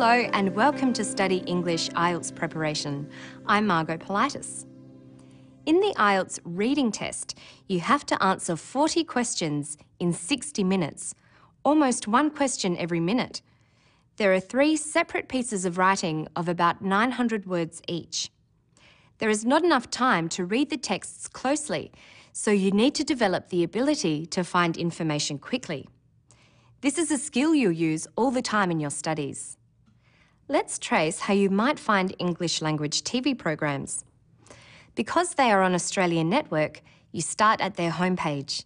Hello and welcome to Study English IELTS Preparation. I'm Margot Politis. In the IELTS reading test, you have to answer 40 questions in 60 minutes, almost one question every minute. There are 3 separate pieces of writing of about 900 words each. There is not enough time to read the texts closely, so you need to develop the ability to find information quickly. This is a skill you'll use all the time in your studies. Let's trace how you might find English language TV programs. Because they are on Australian network, you start at their homepage.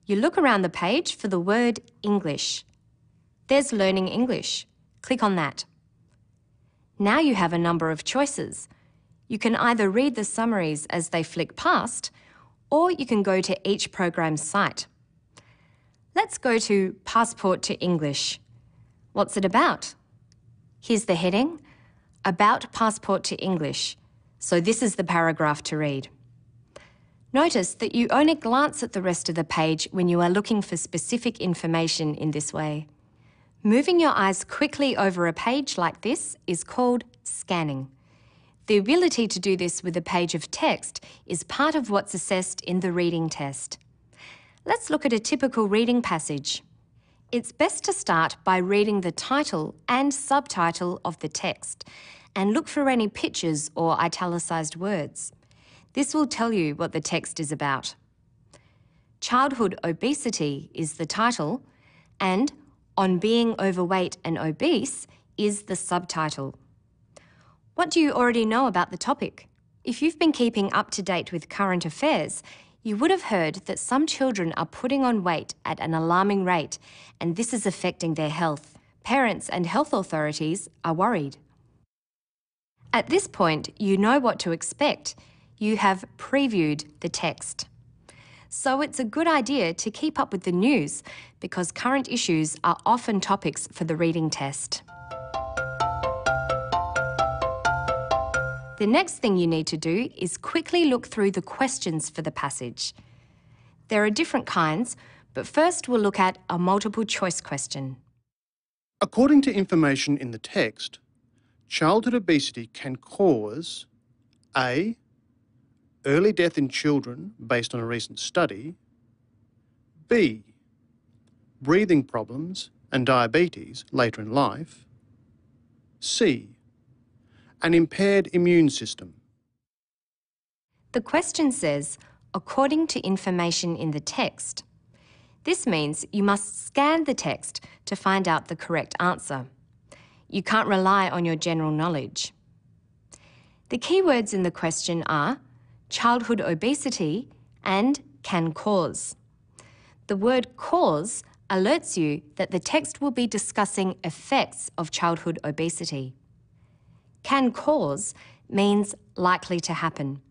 You look around the page for the word English. There's Learning English. Click on that. Now you have a number of choices. You can either read the summaries as they flick past, or you can go to each program's site. Let's go to Passport to English. What's it about? Here's the heading, About Passport to English. So this is the paragraph to read. Notice that you only glance at the rest of the page when you are looking for specific information in this way. Moving your eyes quickly over a page like this is called scanning. The ability to do this with a page of text is part of what's assessed in the reading test. Let's look at a typical reading passage. It's best to start by reading the title and subtitle of the text and look for any pictures or italicised words. This will tell you what the text is about. Childhood obesity is the title, and On Being Overweight and Obese is the subtitle. What do you already know about the topic? If you've been keeping up to date with current affairs, you would have heard that some children are putting on weight at an alarming rate, and this is affecting their health. Parents and health authorities are worried. At this point, you know what to expect. You have previewed the text. So it's a good idea to keep up with the news because current issues are often topics for the reading test. The next thing you need to do is quickly look through the questions for the passage. There are different kinds, but first we'll look at a multiple choice question. According to information in the text, childhood obesity can cause A. Early death in children based on a recent study, B. Breathing problems and diabetes later in life, C. An impaired immune system. The question says, according to information in the text. This means you must scan the text to find out the correct answer. You can't rely on your general knowledge. The key words in the question are childhood obesity and can cause. The word cause alerts you that the text will be discussing effects of childhood obesity. Can cause means likely to happen.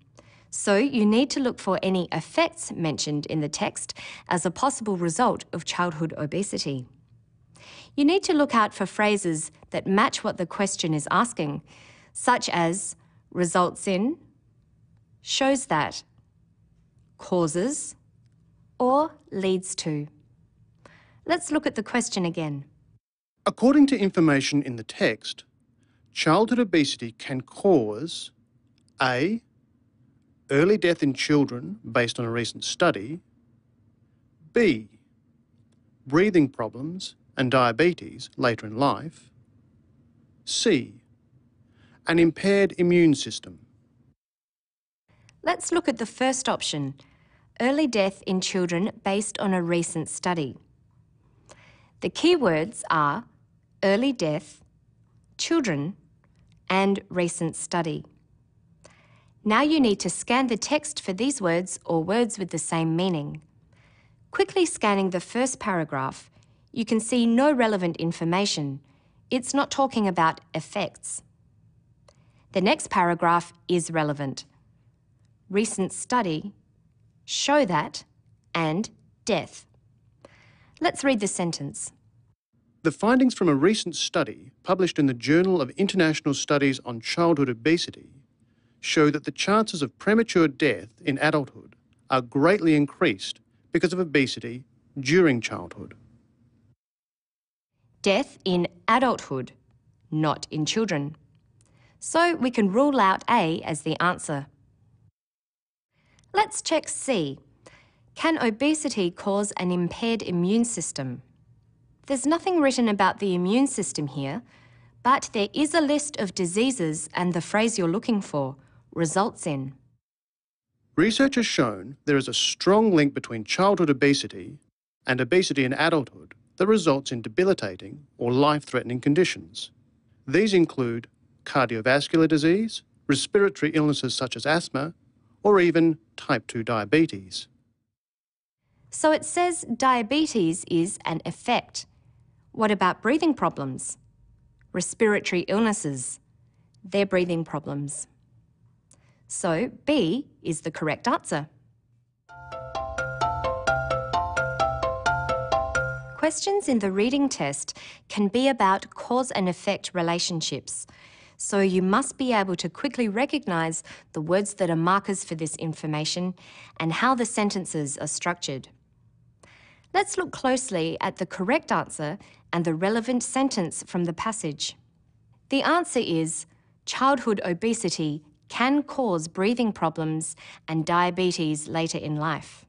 So you need to look for any effects mentioned in the text as a possible result of childhood obesity. You need to look out for phrases that match what the question is asking, such as results in, shows that, causes, or leads to. Let's look at the question again. According to information in the text, childhood obesity can cause A. Early death in children based on a recent study, B. Breathing problems and diabetes later in life, C. An impaired immune system. Let's look at the first option, early death in children based on a recent study. The key words are early death, children, and recent study. Now you need to scan the text for these words or words with the same meaning. Quickly scanning the first paragraph, you can see no relevant information. It's not talking about effects. The next paragraph is relevant. Recent study, show that, and death. Let's read the sentence. The findings from a recent study published in the Journal of International Studies on Childhood Obesity show that the chances of premature death in adulthood are greatly increased because of obesity during childhood. Death in adulthood. not in children. So we can rule out A as the answer. Let's check C. Can obesity cause an impaired immune system? There's nothing written about the immune system here, but there is a list of diseases and the phrase you're looking for, results in. Research has shown there is a strong link between childhood obesity and obesity in adulthood that results in debilitating or life-threatening conditions. These include cardiovascular disease, respiratory illnesses such as asthma, or even type 2 diabetes. So it says diabetes is an effect. What about breathing problems? Respiratory illnesses. They're breathing problems. So B is the correct answer. Questions in the reading test can be about cause and effect relationships, so you must be able to quickly recognise the words that are markers for this information and how the sentences are structured. Let's look closely at the correct answer and the relevant sentence from the passage. The answer is, childhood obesity can cause breathing problems and diabetes later in life.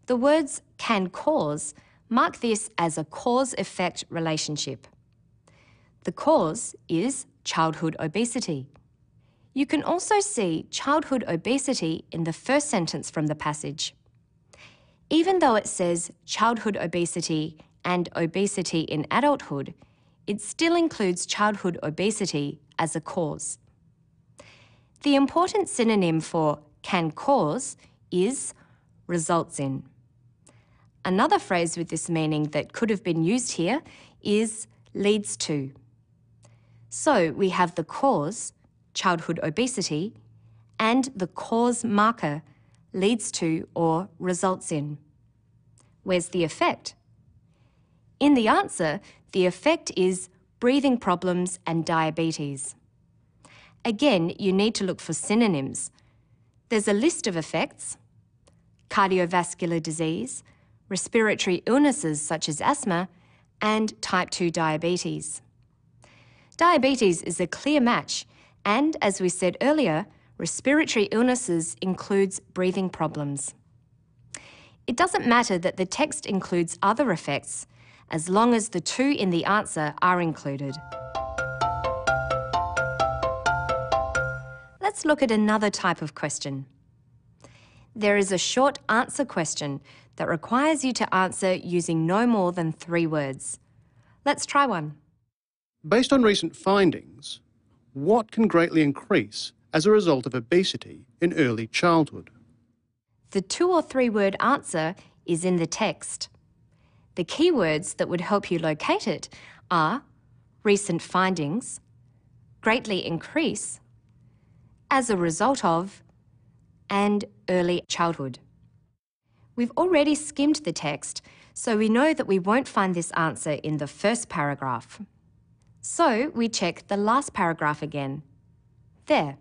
The words can cause mark this as a cause-effect relationship. The cause is childhood obesity. You can also see childhood obesity in the first sentence from the passage. Even though it says childhood obesity and obesity in adulthood, it still includes childhood obesity as a cause. The important synonym for can cause is results in. Another phrase with this meaning that could have been used here is leads to. So we have the cause, childhood obesity, and the cause marker, leads to or results in. Where's the effect? In the answer, the effect is breathing problems and diabetes. Again, you need to look for synonyms. There's a list of effects: cardiovascular disease, respiratory illnesses such as asthma, and type 2 diabetes. Diabetes is a clear match, and as we said earlier, respiratory illnesses includes breathing problems. It doesn't matter that the text includes other effects, as long as the two in the answer are included. Let's look at another type of question. There is a short answer question that requires you to answer using no more than 3 words. Let's try one. Based on recent findings, what can greatly increase as a result of obesity in early childhood? The 2 or 3 word answer is in the text. The keywords that would help you locate it are recent findings, greatly increase, as a result of, and early childhood. We've already skimmed the text, so we know that we won't find this answer in the first paragraph. So we check the last paragraph again. There,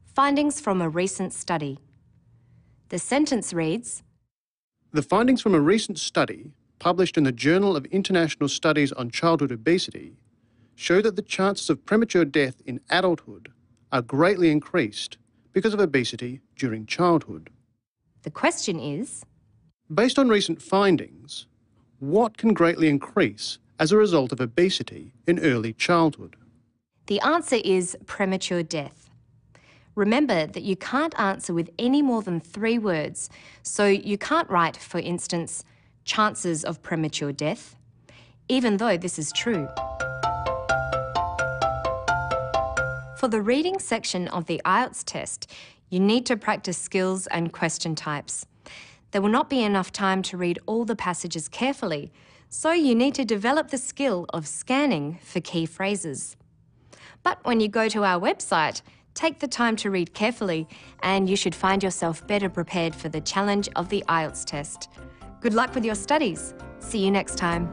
findings from a recent study. The sentence reads, The findings from a recent study published in the Journal of International Studies on Childhood Obesity show that the chances of premature death in adulthood are greatly increased because of obesity during childhood. The question is, based on recent findings, what can greatly increase as a result of obesity in early childhood? The answer is premature death. Remember that you can't answer with any more than 3 words, so you can't write, for instance, chances of premature death, even though this is true. For the reading section of the IELTS test, you need to practice skills and question types. There will not be enough time to read all the passages carefully, so you need to develop the skill of scanning for key phrases. But when you go to our website, take the time to read carefully and you should find yourself better prepared for the challenge of the IELTS test. Good luck with your studies. See you next time.